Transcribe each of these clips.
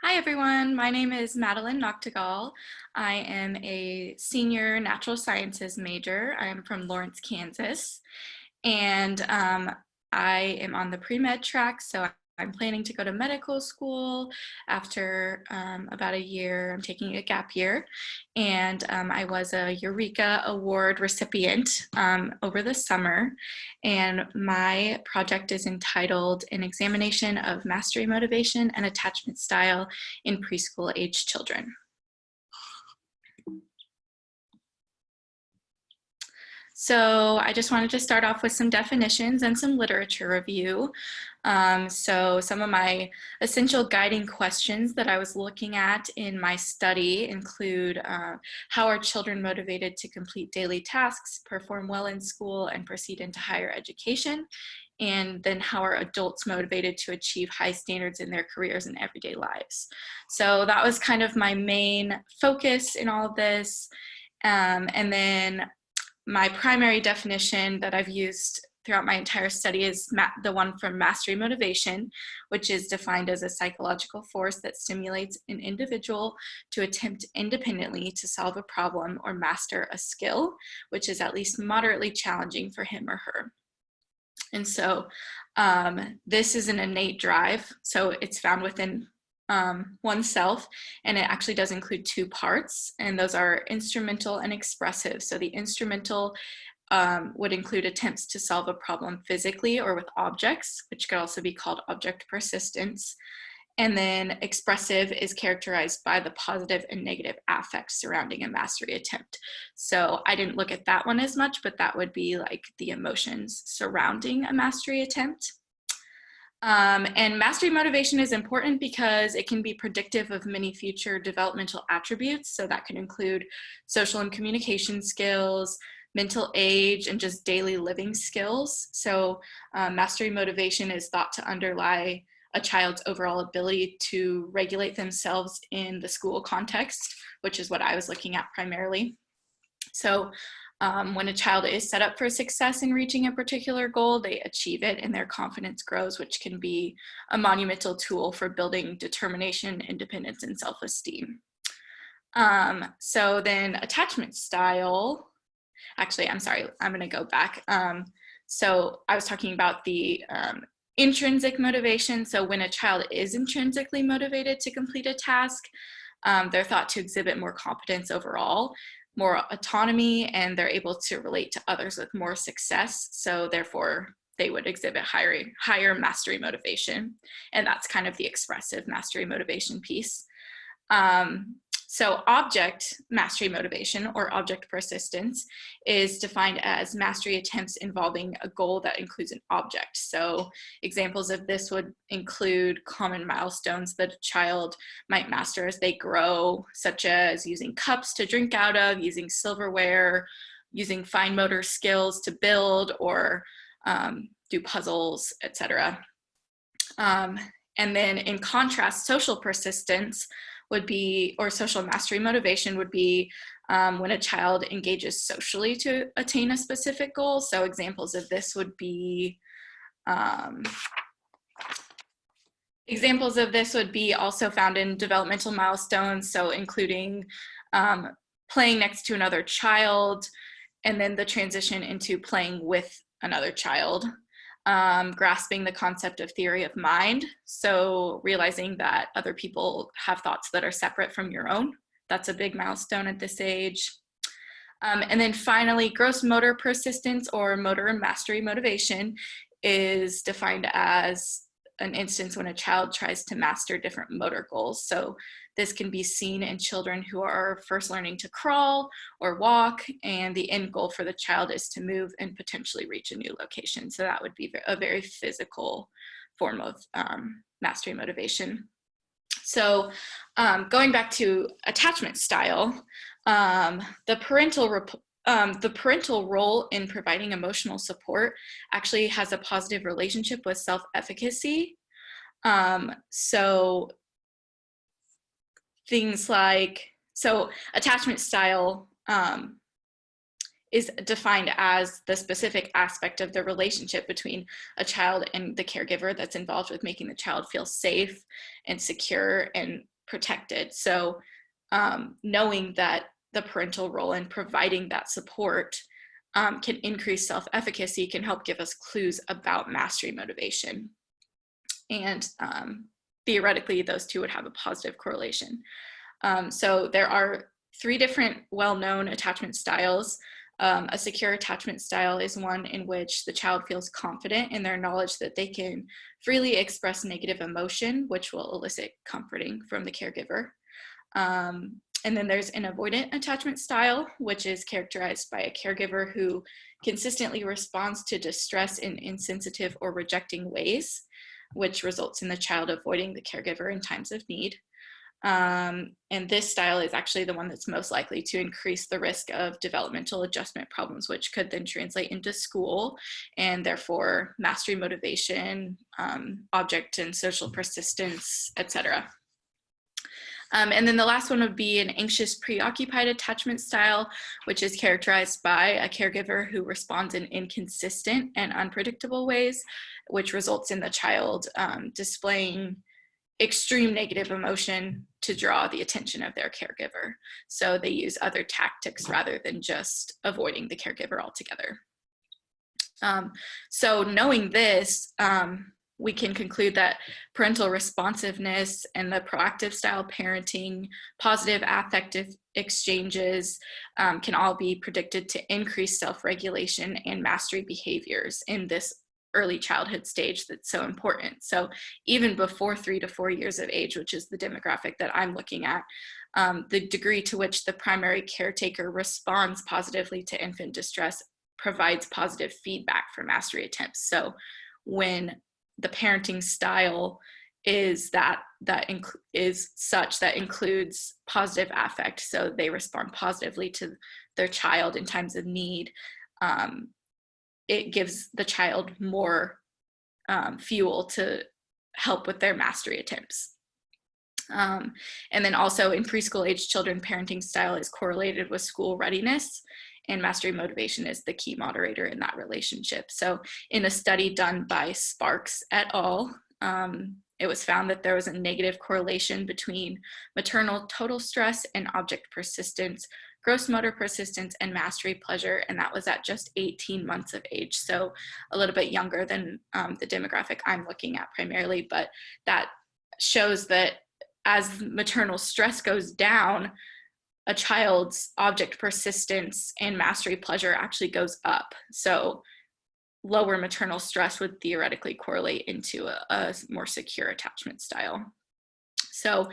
Hi everyone, my name is Madeline Nachtigal. I am a senior natural sciences major. I am from Lawrence, Kansas, and I am on the pre-med track, so I'm planning to go to medical school after about a year. I'm taking a gap year, and I was a Eureka Award recipient over the summer, and my project is entitled An Examination of Mastery Motivation and Attachment Style in Preschool Age Children. So I just wanted to start off with some definitions and some literature review. So some of my essential guiding questions that I was looking at in my study include how are children motivated to complete daily tasks, perform well in school, and proceed into higher education? And then how are adults motivated to achieve high standards in their careers and everyday lives? So that was kind of my main focus in all of this. And then my primary definition that I've used throughout my entire study is the one from Mastery Motivation, which is defined as a psychological force that stimulates an individual to attempt independently to solve a problem or master a skill, which is at least moderately challenging for him or her. And so this is an innate drive, so it's found within oneself, and it actually does include two parts, and those are instrumental and expressive. So the instrumental would include attempts to solve a problem physically or with objects, which could also be called object persistence. And then expressive is characterized by the positive and negative affects surrounding a mastery attempt. So I didn't look at that one as much, but that would be like the emotions surrounding a mastery attempt. And mastery motivation is important because it can be predictive of many future developmental attributes. So that can include social and communication skills, mental age, and just daily living skills. So mastery motivation is thought to underlie a child's overall ability to regulate themselves in the school context, which is what I was looking at primarily. So when a child is set up for success in reaching a particular goal, they achieve it and their confidence grows, which can be a monumental tool for building determination, independence, and self-esteem. So then attachment style, actually, I'm sorry, I'm going to go back. So I was talking about the intrinsic motivation. So when a child is intrinsically motivated to complete a task, they're thought to exhibit more competence overall, more autonomy, and they're able to relate to others with more success. So therefore, they would exhibit higher mastery motivation. And that's kind of the expressive mastery motivation piece. So object mastery motivation, or object persistence, is defined as mastery attempts involving a goal that includes an object. So examples of this would include common milestones that a child might master as they grow, such as using cups to drink out of, using silverware, using fine motor skills to build or do puzzles, etc. And then in contrast, social persistence would be, or social mastery motivation would be when a child engages socially to attain a specific goal. So examples of this would be also found in developmental milestones, so including playing next to another child, and then the transition into playing with another child. Grasping the concept of theory of mind, so realizing that other people have thoughts that are separate from your own. That's a big milestone at this age. And then finally, gross motor persistence, or motor mastery motivation, is defined as an instance when a child tries to master different motor goals. So this can be seen in children who are first learning to crawl or walk, and the end goal for the child is to move and potentially reach a new location. So that would be a very physical form of mastery motivation. So going back to attachment style, the parental role in providing emotional support actually has a positive relationship with self-efficacy. So things like, so attachment style is defined as the specific aspect of the relationship between a child and the caregiver that's involved with making the child feel safe and secure and protected. So knowing that the parental role in providing that support can increase self-efficacy, can help give us clues about mastery motivation. And theoretically, those two would have a positive correlation. So there are 3 different well-known attachment styles. A secure attachment style is one in which the child feels confident in their knowledge that they can freely express negative emotion, which will elicit comforting from the caregiver. And then there's an avoidant attachment style, which is characterized by a caregiver who consistently responds to distress in insensitive or rejecting ways, which results in the child avoiding the caregiver in times of need. And this style is actually the one that's most likely to increase the risk of developmental adjustment problems, which could then translate into school and therefore mastery motivation, object and social persistence, etc. And then the last one would be an anxious preoccupied attachment style, which is characterized by a caregiver who responds in inconsistent and unpredictable ways, which results in the child displaying extreme negative emotion to draw the attention of their caregiver. So they use other tactics rather than just avoiding the caregiver altogether. So knowing this, we can conclude that parental responsiveness and the proactive style parenting, positive affective exchanges can all be predicted to increase self-regulation and mastery behaviors in this early childhood stage that's so important. So even before 3 to 4 years of age, which is the demographic that I'm looking at, the degree to which the primary caretaker responds positively to infant distress provides positive feedback for mastery attempts. So when the parenting style is is such that includes positive affect, so they respond positively to their child in times of need, it gives the child more fuel to help with their mastery attempts. And then also in preschool age children, parenting style is correlated with school readiness, and mastery motivation is the key moderator in that relationship. So in a study done by Sparks et al., it was found that there was a negative correlation between maternal total stress and object persistence, gross motor persistence, and mastery pleasure, and that was at just 18 months of age. So a little bit younger than the demographic I'm looking at primarily, but that shows that as maternal stress goes down, a child's object persistence and mastery pleasure actually goes up. So lower maternal stress would theoretically correlate into a more secure attachment style. So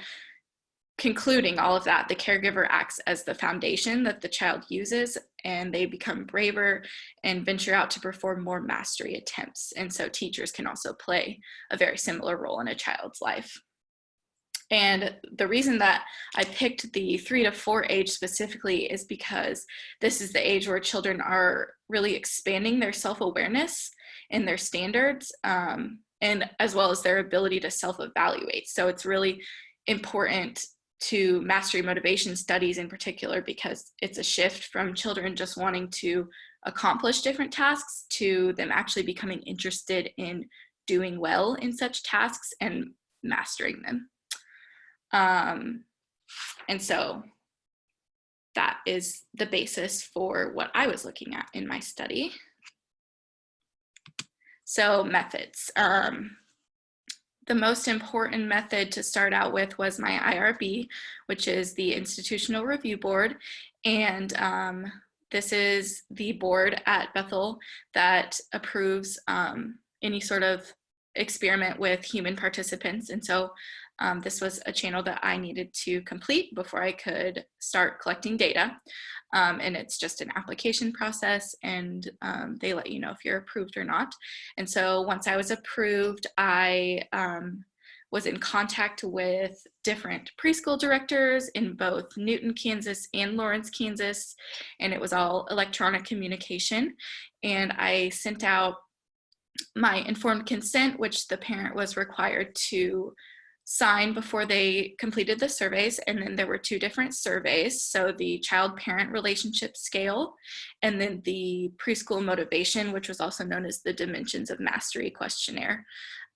concluding all of that, the caregiver acts as the foundation that the child uses, and they become braver and venture out to perform more mastery attempts. And so teachers can also play a very similar role in a child's life. And the reason that I picked the 3 to 4 age specifically is because this is the age where children are really expanding their self-awareness and their standards, and as well as their ability to self-evaluate. So it's really important to mastery motivation studies in particular, because it's a shift from children just wanting to accomplish different tasks to them actually becoming interested in doing well in such tasks and mastering them. And so that is the basis for what I was looking at in my study. So methods. The most important method to start out with was my IRB, which is the Institutional Review Board. And this is the board at Bethel that approves any sort of experiment with human participants. And so this was a channel that I needed to complete before I could start collecting data. And it's just an application process, and they let you know if you're approved or not. And so once I was approved, I was in contact with different preschool directors in both Newton, Kansas and Lawrence, Kansas, and it was all electronic communication. And I sent out my informed consent, which the parent was required to sign before they completed the surveys, and then there were 2 different surveys. So the child-parent relationship scale, and then the preschool motivation, which was also known as the Dimensions of Mastery questionnaire.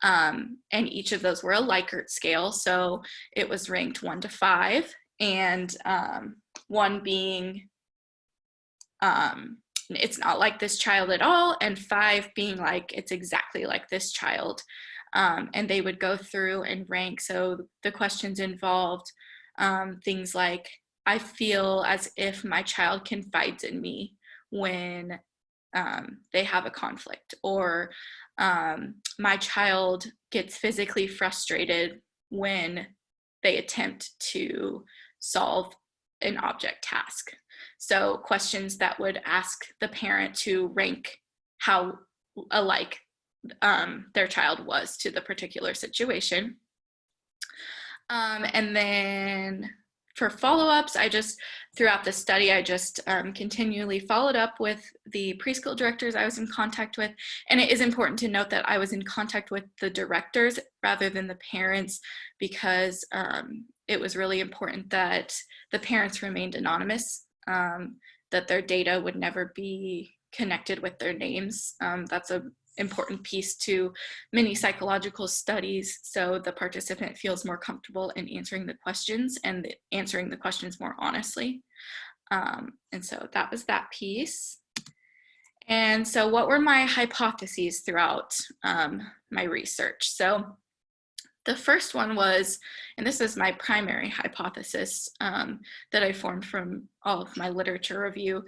And each of those were a Likert scale, so it was ranked 1 to 5, and 1 being it's not like this child at all, and 5 being like it's exactly like this child. And they would go through and rank. So the questions involved things like, I feel as if my child confides in me when they have a conflict, or my child gets physically frustrated when they attempt to solve an object task. So questions that would ask the parent to rank how alike their child was to the particular situation. And then for follow-ups, throughout the study, I just continually followed up with the preschool directors I was in contact with. And it is important to note that I was in contact with the directors rather than the parents, because it was really important that the parents remained anonymous, that their data would never be connected with their names. That's an important piece to many psychological studies, so the participant feels more comfortable in answering the questions and answering the questions more honestly. And so that was that piece. And so what were my hypotheses throughout my research? So the first one was, and this is my primary hypothesis that I formed from all of my literature review,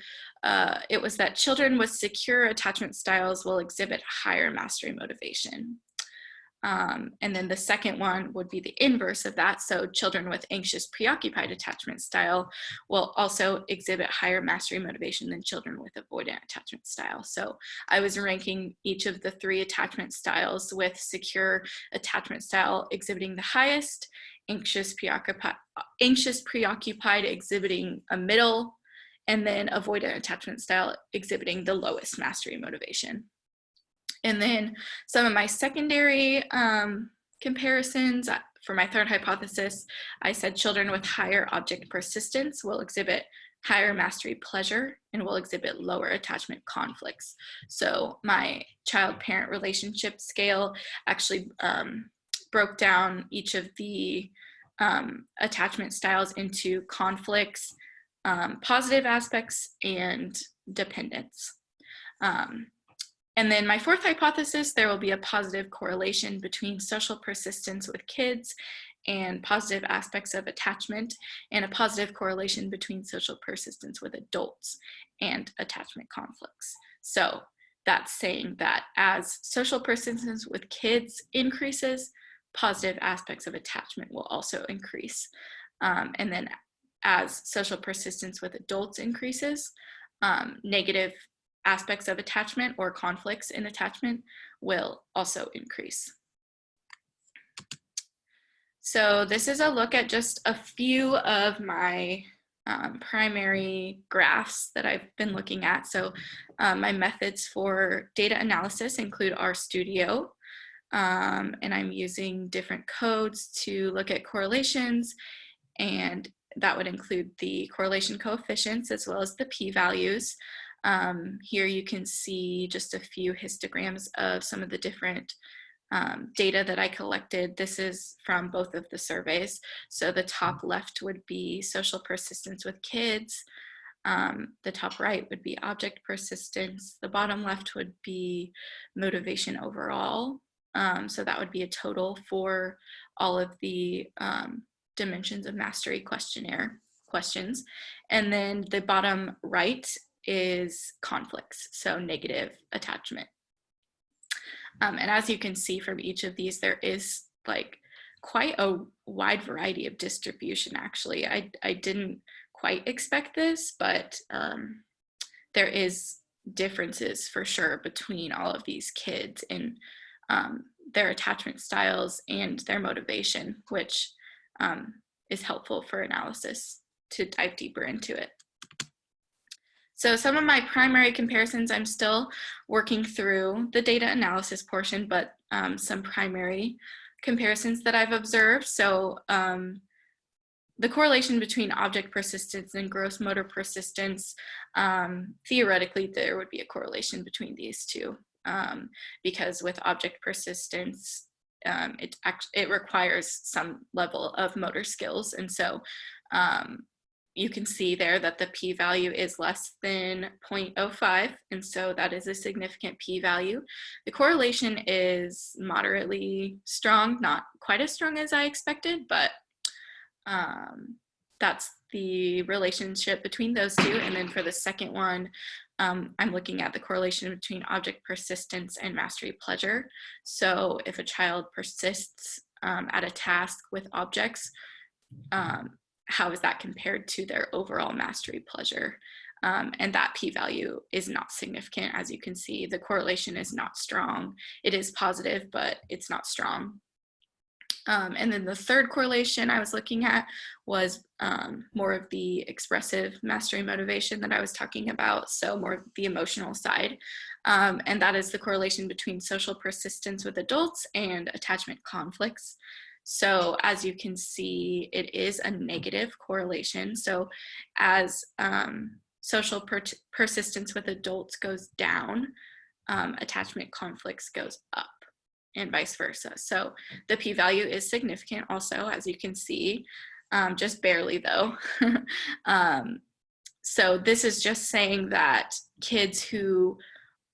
it was that children with secure attachment styles will exhibit higher mastery motivation. And then the second one would be the inverse of that. So children with anxious preoccupied attachment style will also exhibit higher mastery motivation than children with avoidant attachment style. So I was ranking each of the 3 attachment styles, with secure attachment style exhibiting the highest, anxious preoccupied exhibiting a middle, and then avoidant attachment style exhibiting the lowest mastery motivation. And then some of my secondary comparisons for my third hypothesis, I said children with higher object persistence will exhibit higher mastery pleasure and will exhibit lower attachment conflicts. So my child-parent relationship scale actually broke down each of the attachment styles into conflicts, positive aspects, and dependence. And then my fourth hypothesis, there will be a positive correlation between social persistence with kids and positive aspects of attachment, and a positive correlation between social persistence with adults and attachment conflicts. So that's saying that as social persistence with kids increases, positive aspects of attachment will also increase. And then as social persistence with adults increases, negative aspects of attachment or conflicts in attachment will also increase. So this is a look at just a few of my primary graphs that I've been looking at. So my methods for data analysis include RStudio, and I'm using different codes to look at correlations, and that would include the correlation coefficients as well as the p-values. Here you can see just a few histograms of some of the different data that I collected. This is from both of the surveys. So the top left would be social persistence with kids. The top right would be object persistence. The bottom left would be motivation overall. So that would be a total for all of the dimensions of mastery questionnaire questions. And then the bottom right is conflicts, so negative attachment. And as you can see from each of these, there is like quite a wide variety of distribution, actually. I didn't quite expect this, but there is differences for sure between all of these kids in their attachment styles and their motivation, which is helpful for analysis to dive deeper into it. So some of my primary comparisons, I'm still working through the data analysis portion, but some primary comparisons that I've observed. So the correlation between object persistence and gross motor persistence, theoretically, there would be a correlation between these two, because with object persistence, it requires some level of motor skills. And so you can see there that the p-value is less than 0.05, and so that is a significant p-value. The correlation is moderately strong, not quite as strong as I expected, but that's the relationship between those two. And then for the second one, I'm looking at the correlation between object persistence and mastery pleasure. So if a child persists at a task with objects, how is that compared to their overall mastery pleasure? And that p-value is not significant. As you can see, the correlation is not strong. It is positive, but it's not strong. And then the third correlation I was looking at was more of the expressive mastery motivation that I was talking about, so more of the emotional side. And that is the correlation between social persistence with adults and attachment conflicts. So as you can see, it is a negative correlation. So as social persistence with adults goes down, attachment conflicts goes up, and vice versa. So the p-value is significant also, as you can see, just barely though. So this is just saying that kids who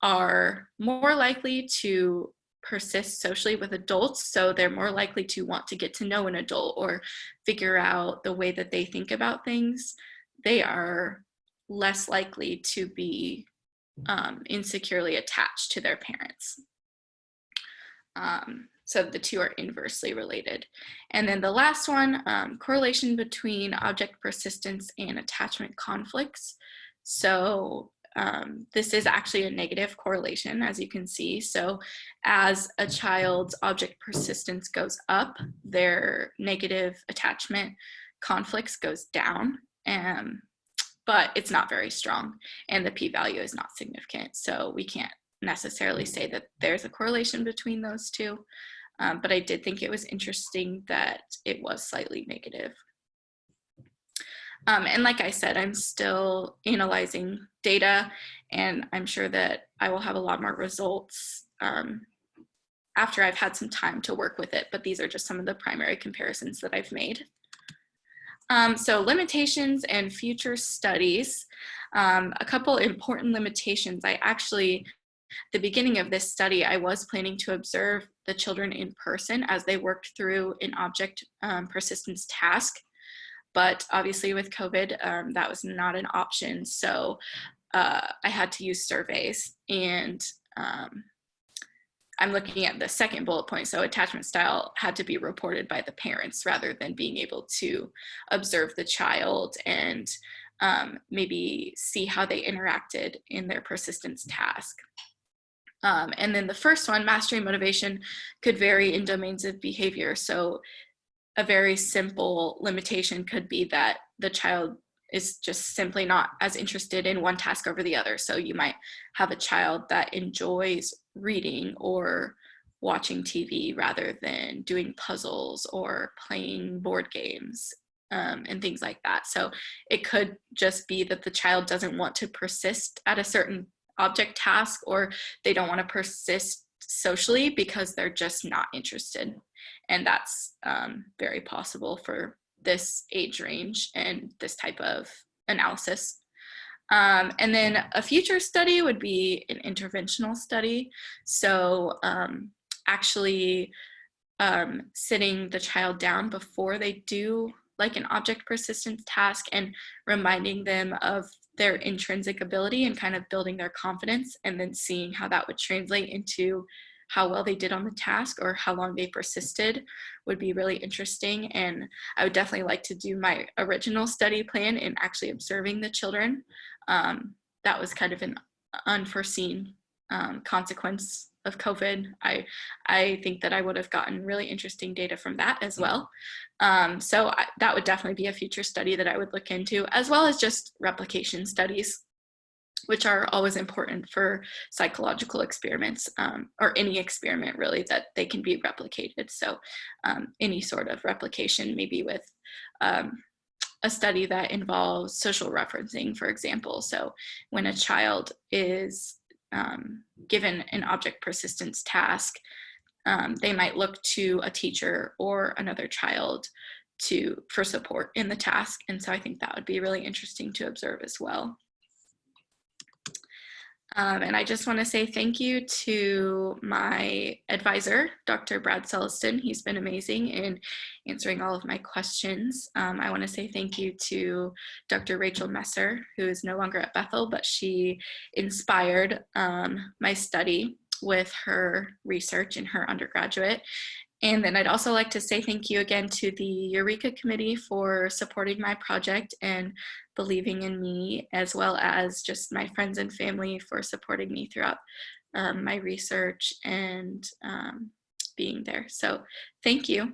are more likely to persist socially with adults, so they're more likely to want to get to know an adult or figure out the way that they think about things, they are less likely to be insecurely attached to their parents. So the two are inversely related. And then the last one, correlation between object persistence and attachment conflicts. So this is actually a negative correlation, as you can see. So as a child's object persistence goes up, their negative attachment conflicts goes down, but it's not very strong, and the p-value is not significant. So we can't necessarily say that there's a correlation between those two, but I did think it was interesting that it was slightly negative. And like I said, I'm still analyzing data, and I'm sure that I will have a lot more results after I've had some time to work with it, but these are just some of the primary comparisons that I've made. So limitations and future studies. A couple important limitations. The beginning of this study, I was planning to observe the children in person as they worked through an object persistence task. But obviously with COVID, that was not an option. So I had to use surveys. And I'm looking at the second bullet point. So attachment style had to be reported by the parents rather than being able to observe the child and maybe see how they interacted in their persistence task. And then the first one, mastery motivation, could vary in domains of behavior. So a very simple limitation could be that the child is just simply not as interested in one task over the other. So you might have a child that enjoys reading or watching TV rather than doing puzzles or playing board games and things like that. So it could just be that the child doesn't want to persist at a certain object task, or they don't want to persist socially because they're just not interested. And that's very possible for this age range and this type of analysis. And then a future study would be an interventional study. So actually sitting the child down before they do like an object persistence task and reminding them of their intrinsic ability and kind of building their confidence, and then seeing how that would translate into how well they did on the task or how long they persisted would be really interesting. And I would definitely like to do my original study plan in actually observing the children. That was kind of an unforeseen consequence of COVID. I think that I would have gotten really interesting data from that as well. So that would definitely be a future study that I would look into, as well as just replication studies. which are always important for psychological experiments, or any experiment really, that they can be replicated. So any sort of replication, maybe with a study that involves social referencing, for example. So when a child is given an object persistence task, they might look to a teacher or another child for support in the task. And so I think that would be really interesting to observe as well. And I just want to say thank you to my advisor, Dr. Brad Celestin. He's been amazing in answering all of my questions. I want to say thank you to Dr. Rachel Messer, who is no longer at Bethel, but she inspired my study with her research in her undergraduate. And then I'd also like to say thank you again to the Eureka Committee for supporting my project and believing in me, as well as just my friends and family for supporting me throughout my research and being there. So thank you.